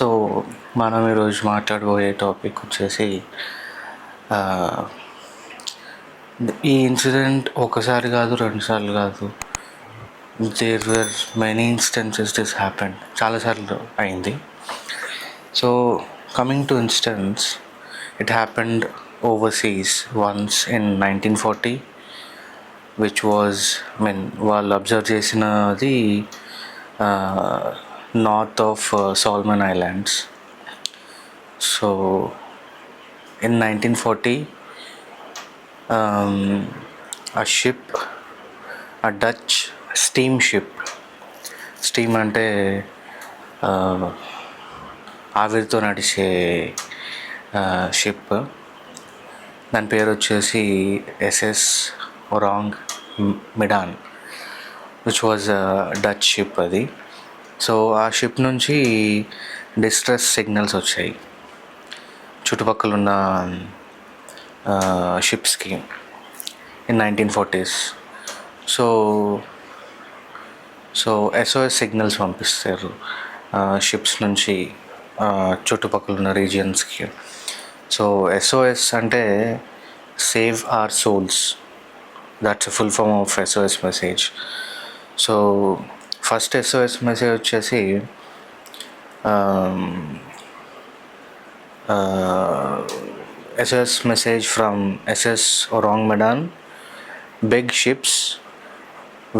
So మనం ఈరోజు మాట్లాడబోయే topic వచ్చేసి ఈ ఇన్సిడెంట్ ఒకసారి కాదు, రెండుసార్లు కాదు, there were many instances this happened, చాలాసార్లు అయింది. So coming to instance, it happened overseas once in 1940, which was వాళ్ళు అబ్జర్వ్ చేసినది north of Solomon islands. So in 1940, a ship, a Dutch steamship, steam అంటే ఆవిరితో నడిచే షిప్, దాని పేరు వచ్చేసి SS Ourang Medan, which was Dutch ship అది. So ఆ షిప్ నుంచి డిస్ట్రెస్ సిగ్నల్స్ వచ్చాయి చుట్టుపక్కల ఉన్న షిప్స్కి in 1940s. So SOS signals పంపిస్తారు షిప్స్ నుంచి చుట్టుపక్కల ఉన్న రీజియన్స్కి. సో SOS అంటే save our souls, that's full form of SOS message. So first SOS message వచ్చేసి SOS message from SS Orang Medan: big ships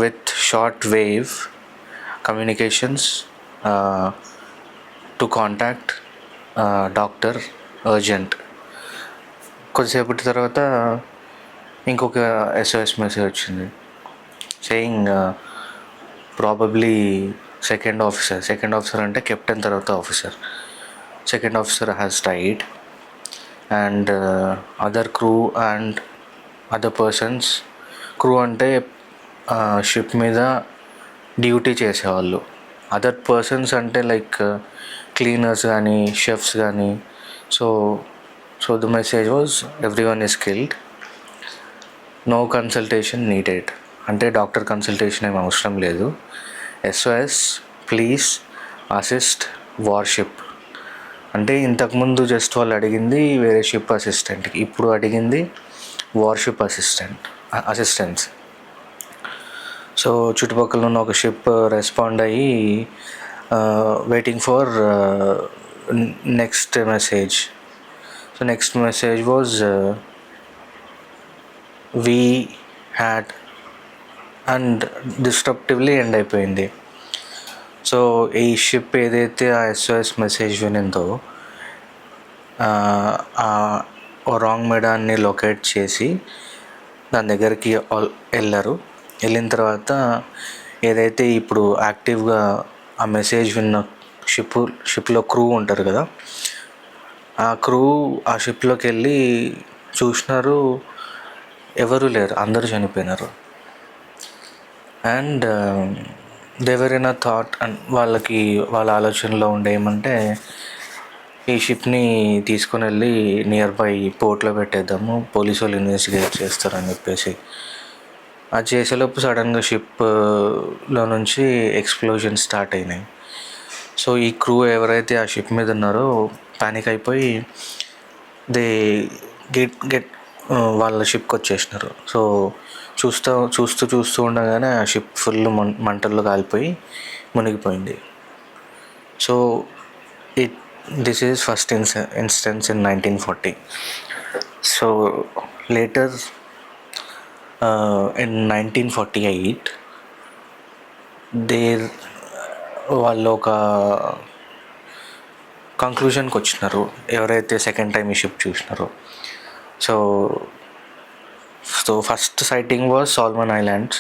with short wave communications to contact doctor urgent. కొద్దిసేపటి తర్వాత ఇంకొక SOS message వచ్చింది, saying probably second officer అంటే captain తర్వాత officer, second officer has died, and other crew and other persons, crew అంటే ship మీద duty చేసేవాళ్ళు, other persons అంటే లైక్ క్లీనర్స్ కానీ షెఫ్స్ కానీ. So the message was everyone is killed, no consultation needed, అంటే doctor consultation ఏమి అవసరం లేదు. SOS ప్లీజ్ అసిస్ట్ వార్షిప్, అంటే ఇంతకుముందు జస్ట్ వాళ్ళు అడిగింది వేరే షిప్ అసిస్టెంట్కి, ఇప్పుడు అడిగింది వార్షిప్ అసిస్టెన్స్. సో చుట్టుపక్కల ఉన్న ఒక షిప్ రెస్పాండ్ అయ్యి waiting for next message. So next message was we had, and disruptively end అయిపోయింది. సో ఈ షిప్ ఏదైతే ఆ SOS మెసేజ్ వినిందో ఒరాంగ్ మెడాన్ని లొకేట్ చేసి దాని దగ్గరికి వెళ్ళారు. వెళ్ళిన తర్వాత ఏదైతే ఇప్పుడు యాక్టివ్గా ఆ మెసేజ్ విన్న షిప్లో క్రూ ఉంటారు కదా, ఆ క్రూ ఆ షిప్లోకి వెళ్ళి చూసినారు, ఎవరు లేరు, అందరూ చనిపోయినారు. And they were in a thought, and వాళ్ళ ఆలోచనలో ఉండే ఏమంటే ఈ షిప్ని తీసుకొని వెళ్ళి నియర్ బై పోర్ట్లో పెట్టేద్దాము, పోలీసు వాళ్ళు ఇన్వెస్టిగేట్ చేస్తారని చెప్పేసి. అది చేసేలోపు సడన్గా షిప్లో నుంచి ఎక్స్ప్లోజన్ స్టార్ట్ అయినాయి. సో ఈ క్రూ ఎవరైతే ఆ షిప్ మీద ఉన్నారో పానిక్ అయిపోయి దే గెట్ వాళ్ళ షిప్కి వచ్చేసినారు. సో చూస్తూ ఉండగానే ఆ షిప్ ఫుల్ మంటల్లో కాలిపోయి మునిగిపోయింది. So this is first instance in 1940. So later in 1948 వాళ్ళు ఒక కంక్లూజన్కి వచ్చినారు, ఎవరైతే సెకండ్ టైం ఈ షిప్ చూసినారో. So first sighting was Solomon Islands,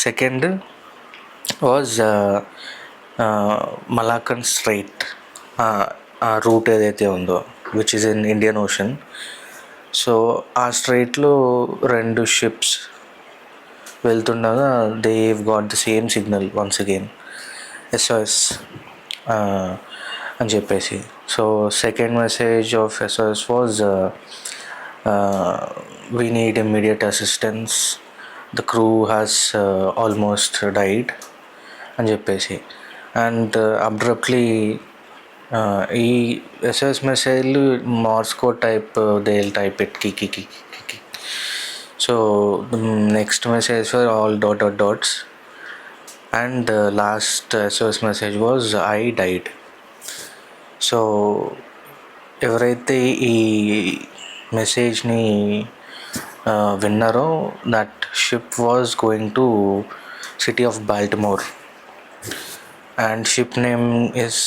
second was Malaccan Strait, ఆ రూట్ ఏదైతే ఉందో which is in Indian ocean. So ఆ స్ట్రైట్లో రెండు షిప్స్ వెళ్తుండగా they got the same signal once again, SOS అని చెప్పేసి. So second message of SOS was we need immediate assistance, the crew has almost died అని చెప్పేసి. అండ్ అబ్రప్ట్లీ ఈ SS మెసేజ్లు Morse code type, they will type it కి కి కి కి. So next message for all dot dot dots and last SS message was I died. So ఎవరైతే ఈ మెసేజ్ని విన్నారో, that ship was going to city of Baltimore and ship name is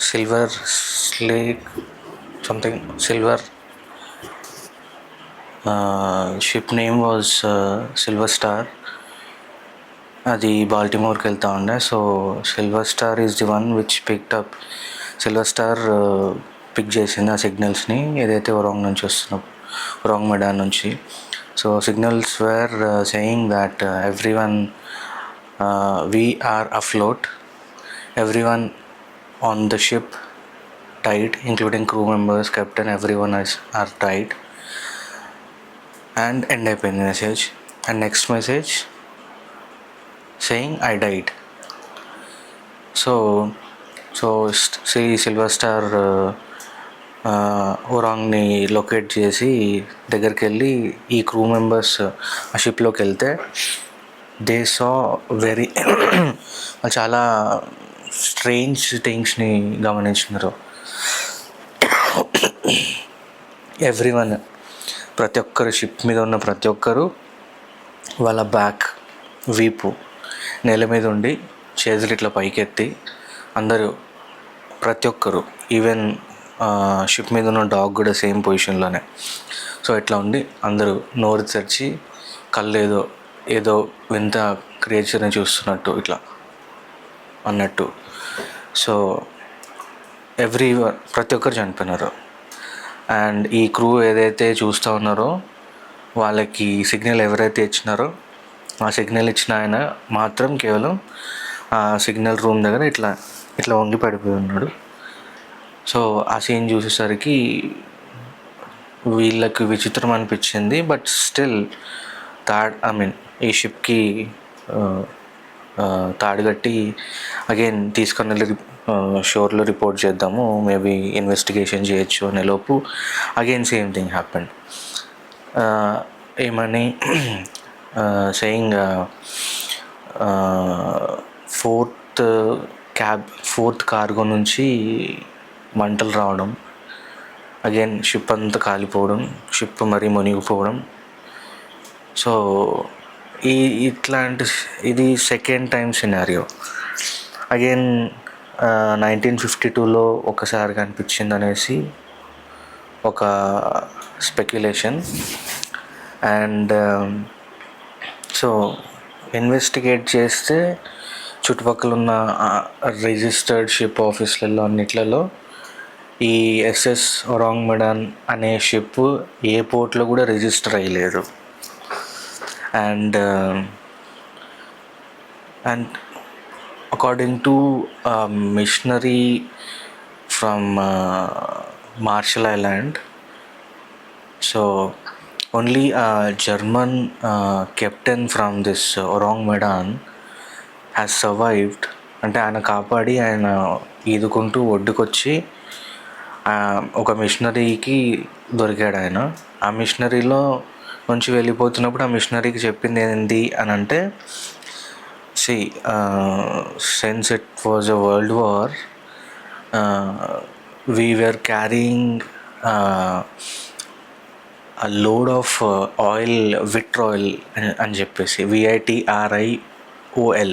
Silver Slake something Silver. Ship name was Silver Star. అది బాల్టిమోర్కి వెళ్తా ఉండే. So silver star is the one which picked up. Silver star pick చేసింది ఆ సిగ్నల్స్ని, ఏదైతే ఒరాంగ్ నుంచి వస్తున్నా, Ourang Medan నుంచి. So signals were saying that everyone we are afloat, everyone on the ship died, including crew members, captain, everyone are died. And end అయిపోయింది message. And next message saying I died. So silver star ఒరాంగ్ని locate చేసి దగ్గరికి వెళ్ళి ఈ crew members ఆ షిప్లోకి వెళ్తే they saw very చాలా స్ట్రేంజ్ థింగ్స్ని గమనించినారు. ఎవ్రీవన్, ప్రతి ఒక్కరు, షిప్ మీద ఉన్న ప్రతి ఒక్కరు వాళ్ళ బ్యాక్, వీపు నేల మీద ఉండి చేతులు ఇట్లా పైకెత్తి అందరూ, ప్రతి ఒక్కరు, ఈవెన్ షిప్ మీద ఉన్న డాగ్ కూడా సేమ్ పొజిషన్లోనే. సో ఇట్లా ఉండి అందరూ నోరు తెరిచి కళ్ళు ఏదో వింత క్రియేచర్ని చూస్తున్నట్టు ఇట్లా అన్నట్టు. సో ప్రతి ఒక్కరు చనిపోయినారు. అండ్ ఈ క్రూ ఏదైతే చూస్తూ ఉన్నారో వాళ్ళకి సిగ్నల్ ఎవరైతే ఇచ్చినారో, ఆ సిగ్నల్ ఇచ్చిన ఆయన మాత్రం కేవలం ఆ సిగ్నల్ రూమ్ దగ్గర ఇట్లా వంగి పడిపోయి ఉన్నాడు. సో ఆ సీన్ చూసేసరికి వీళ్ళకి విచిత్రం అనిపించింది. బట్ స్టిల్ ఈ షిప్కి తాడు కట్టి అగైన్ తీసుకొని వెళ్ళి షోర్లో రిపోర్ట్ చేద్దాము, మేబీ ఇన్వెస్టిగేషన్ చేయొచ్చు అనే లోపు అగైన్ సేమ్ థింగ్ హ్యాపెండ్. ఏమని సేయింగ్ ఫోర్త్ కార్గో నుంచి మంటలు రావడం, అగైన్ షిప్ అంతా కాలిపోవడం, షిప్ మరీ మునిగిపోవడం. సో ఇది సెకండ్ టైం సినారియో. అగైన్ 1952లో ఒకసారి కనిపించింది అనేసి ఒక స్పెక్యులేషన్. అండ్ సో ఇన్వెస్టిగేట్ చేస్తే చుట్టుపక్కల ఉన్న రిజిస్టర్డ్ షిప్ ఆఫీసులలో అన్నిట్లలో ఈ ఎస్ఎస్ ఒరాంగ్ మెడాన్ అనే షిప్ ఏ పోర్ట్లో కూడా register అయ్యలేదు. And according to a missionary from Marshall Island, so only a German captain from this Orang Medan has survived. అంటే ఆయన కాపాడి ఆయన ఈదుకుంటూ ఒడ్డుకొచ్చి ఒక మిషనరీకి దొరికాడు ఆయన. ఆ మిషనరీలో నుంచి వెళ్ళిపోతున్నప్పుడు ఆ మిషనరీకి చెప్పింది ఏంటి అని అంటే, since it was a world war, we were carrying a load of oil, vitriol అని చెప్పేసి, VITRIOL,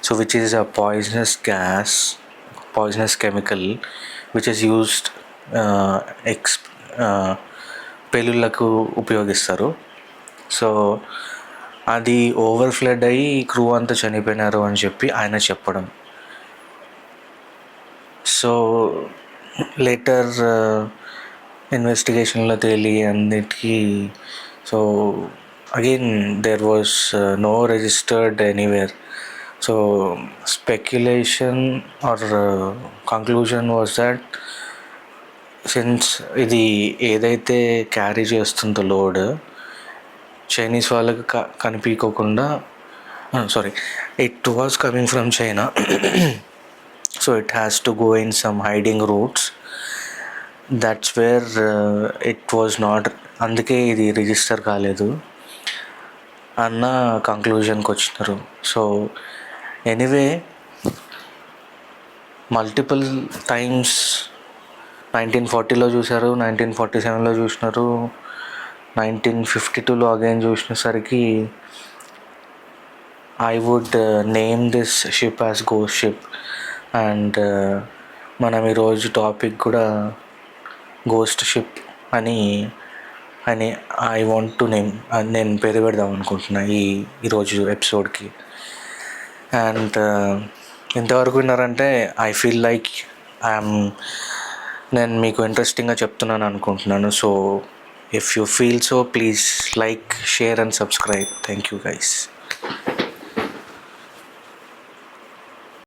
so which is a poisonous chemical which is used పెళ్ళిళ్ళకు ఉపయోగిస్తారు. సో అది ఓవర్ఫ్లడ్ అయ్యి క్రూ అంతా చనిపోయినారు అని చెప్పి ఆయన చెప్పడం. సో లేటర్ ఇన్వెస్టిగేషన్లో తేలి అన్నిటికీ, so again there was no registered anywhere. So speculation or conclusion was that since ఇది ఏదైతే క్యారీ చేస్తుందో లోడ్ చైనీస్ వాళ్ళకి కనిపించకుండా, it was coming from China. So it has to go in some hiding routes. That's where it was not, అందుకే ఇది register కాలేదు అన్న కంక్లూజన్కి వచ్చినారు. సో ఎనీవే, మల్టిపుల్ టైమ్స్ 1940లో చూశారు, 1947లో చూసినారు, 1952లో అగైన్ చూసినసరికి I would name this ship as ghost ship. And మనం ఈరోజు టాపిక్ కూడా గోస్ట్ షిప్ అని అని ఐ వాంట్ టు నేమ్, నేను పేరు పెడదాం అనుకుంటున్నా ఈరోజు ఎపిసోడ్కి. అండ్ ఎంతవరకు విన్నారంటే ఐ ఫీల్ లైక్ నేను మీకు ఇంట్రెస్టింగ్గా చెప్తున్నాను అనుకుంటున్నాను. So if you feel so, please like, share and subscribe. Thank you guys.